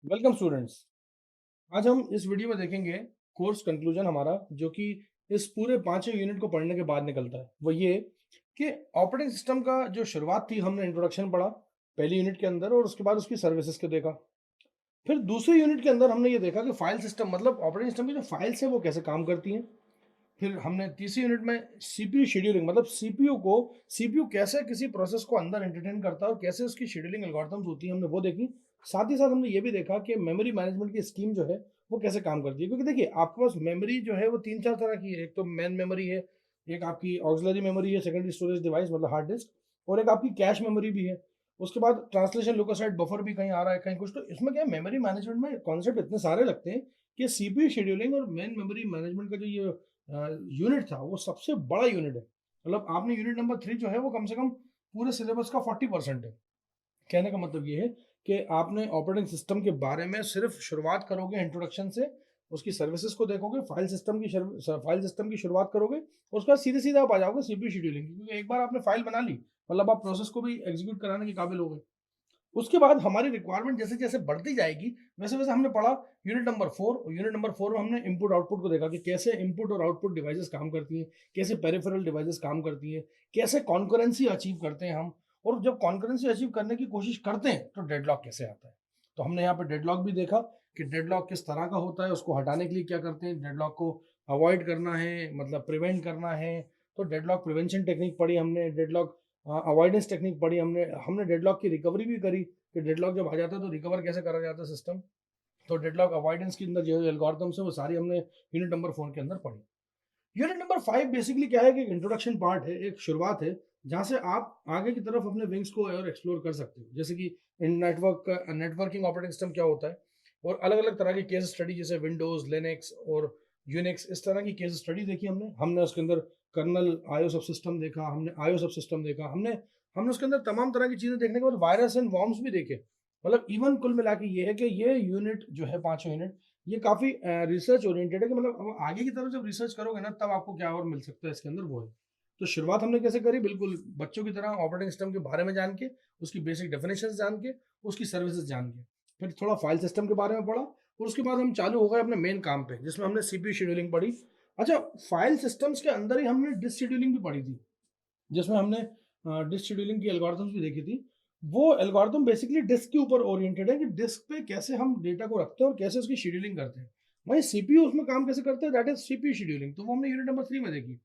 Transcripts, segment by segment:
Welcome students. आज हम इस वीडियो में देखेंगे कोर्स कंक्लूजन हमारा, जो कि इस पूरे पांचों यूनिट को पढ़ने के बाद निकलता है। वो ये कि ऑपरेटिंग सिस्टम का जो शुरुआत थी, हमने इंट्रोडक्शन पढ़ा पहली यूनिट के अंदर, और उसके बाद उसकी सर्विसेज को देखा। फिर दूसरी यूनिट के अंदर हमने ये देखा कि फाइल सिस्टम मतलब ऑपरेटिंग सिस्टम की जो फाइल्स है वो कैसे काम करती हैं। फिर हमने तीसरी यूनिट में सीपीयू शेड्यूलिंग मतलब सीपीयू कैसे किसी प्रोसेस को अंदर एंटरटेन करता है और कैसे उसकी शेड्यूलिंग एल्गोरिथम्स होती है, हमने वो देखी। साथ ही साथ हमने ये भी देखा कि मेमोरी मैनेजमेंट की स्कीम जो है वो कैसे काम करती है, क्योंकि देखिए आपके पास मेमोरी जो है वो तीन चार तरह की है। एक तो मेन मेमोरी है, एक आपकी ऑक्सिलरी मेमोरी है, सेकेंडरी स्टोरेज डिवाइस मतलब हार्ड डिस्क, और एक आपकी कैश मेमोरी भी है। उसके बाद ट्रांसलेशन लोकोसाइट बफर भी कहीं आ रहा है, कहीं कुछ। तो इसमें क्या है, मेमोरी मैनेजमेंट में कॉन्सेप्ट इतने सारे लगते हैं कि सीपीयू शेड्यूलिंग और मेन मेमोरी मैनेजमेंट का जो ये यूनिट था वो सबसे बड़ा यूनिट है। मतलब आपने यूनिट नंबर 3 जो है वो कम से कम पूरे सिलेबस का 40% है। कहने का मतलब ये है कि आपने ऑपरेटिंग सिस्टम के बारे में सिर्फ शुरुआत करोगे इंट्रोडक्शन से, उसकी सर्विसेज को देखोगे, फाइल सिस्टम की शुरुआत करोगे, और उसके बाद सीधे सीधे आप आ जाओगे सीपीयू शेड्यूलिंग, क्योंकि एक बार आपने फाइल बना ली मतलब आप प्रोसेस को भी एग्जीक्यूट कराने के काबिल हो गए। उसके बाद हमारी रिक्वायरमेंट जैसे जैसे बढ़ती जाएगी, वैसे वैसे हमने पढ़ा यूनिट नंबर 4, और यूनिट नंबर 4 में हमने इनपुट आउटपुट को देखा कि कैसे इनपुट और आउटपुट डिवाइसेस काम करती हैं, कैसे पेरिफेरल डिवाइसेस काम करती हैं, कैसे कॉन्करेंसी अचीव करते हैं हम, और जब कॉन्करेंसी अचीव करने की कोशिश करते हैं तो डेडलॉक कैसे आता है। तो हमने यहाँ पे डेडलॉक भी देखा कि डेडलॉक किस तरह का होता है, उसको हटाने के लिए क्या करते हैं, डेडलॉक को अवॉइड करना है मतलब प्रिवेंट करना है। तो डेडलॉक प्रिवेंशन टेक्निक पढ़ी हमने, डेडलॉक अवॉइडेंस टेक्निक पढ़ी हमने हमने डेडलॉक की रिकवरी भी करी कि डेडलॉक जब आ जाता है तो रिकवर कैसे करा जाता है सिस्टम। तो डेडलॉक अवॉइडेंस के अंदर जो एल्गोरिथम्स है वो सारी हमने यूनिट नंबर 4 के अंदर पढ़ी। यूनिट नंबर 5 बेसिकली क्या है कि एक इंट्रोडक्शन पार्ट है, एक शुरुआत है, जहाँ से आप आगे की तरफ अपने विंग्स को और एक्सप्लोर कर सकते हो। जैसे कि इन नेटवर्किंग ऑपरेटिंग सिस्टम क्या होता है, और अलग अलग तरह की केस स्टडी, जैसे विंडोज, लिनक्स और यूनिक्स, इस तरह की केस स्टडी देखी हमने। हमने उसके अंदर कर्नल आईओ सब सिस्टम देखा, हमने आईओ सब सिस्टम देखा, हमने हमने उसके अंदर तमाम तरह की चीजें देखने के बाद वायरस एंड वॉर्म्स भी देखे। मतलब इवन कुल मिला के ये है कि ये यूनिट जो है, पांचों यूनिट, ये काफ़ी रिसर्च ओरिएंटेड है कि मतलब अब आगे की तरफ जब रिसर्च करोगे ना तब आपको क्या और मिल सकता है इसके अंदर, वो है। तो शुरुआत हमने कैसे करी, बिल्कुल बच्चों की तरह ऑपरेटिंग सिस्टम के बारे में जान के, उसकी बेसिक डेफिनेशंस जान के, उसकी सर्विसेज जान के। फिर थोड़ा फाइल सिस्टम के बारे में पढ़ा, और उसके बाद हम चालू हो गए अपने मेन काम पे, जिसमें हमने सीपीयू शेड्यूलिंग पढ़ी। अच्छा, फाइल सिस्टम्स के अंदर ही हमने डिस्क शेड्यूलिंग भी पढ़ी थी, जिसमें हमने डिस्क शेड्यूलिंग की एल्गोरिथम्स भी देखी थी। वो एल्गोरिथम बेसिकली डिस्क के ऊपर ओरिएंटेड है कि डिस्क पे कैसे हम डेटा को रखते हैं और कैसे उसकी शेड्यूलिंग करते हैं। वहीं सीपीयू उसमें काम कैसे करता है, दैट इज सीपीयू शेड्यूलिंग, तो वो हमने यूनिट नंबर 3 में देखी।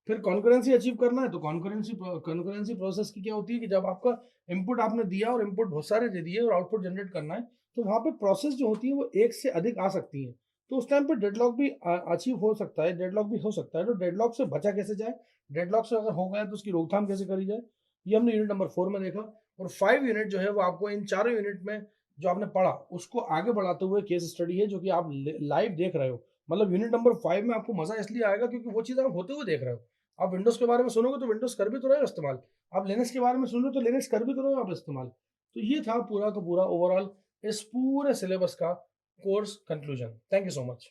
फिर कॉन्करेंसी अचीव करना है तो कॉन्करेंसी प्रोसेस की क्या होती है कि जब आपका इनपुट आपने दिया और इनपुट बहुत सारे दे दिए और आउटपुट जनरेट करना है, तो वहाँ पे प्रोसेस जो होती है वो एक से अधिक आ सकती है। तो उस टाइम पे डेडलॉक भी अचीव हो सकता है, डेडलॉक भी हो सकता है। तो डेडलॉक से बचा कैसे जाए, डेडलॉक से अगर हो गया तो उसकी रोकथाम कैसे करी जाए, ये हमने यूनिट नंबर 4 में देखा। और 5 यूनिट जो है वो आपको इन चारों यूनिट में जो आपने पढ़ा उसको आगे बढ़ाते हुए केस स्टडी है, जो कि आप लाइव देख रहे हो। मतलब यूनिट नंबर 5 में आपको मजा इसलिए आएगा क्योंकि वो चीज़ आप होते हुए देख रहे हो। आप विंडोज के बारे में सुनोगे तो विंडोज कर भी तो रहे हो इस्तेमाल, आप लिनक्स के बारे में सुन रहे हो तो लिनक्स कर भी तो रहे हो आप इस्तेमाल। तो ये था पूरा का पूरा ओवरऑल इस पूरे सिलेबस का course conclusion. Thank you so much.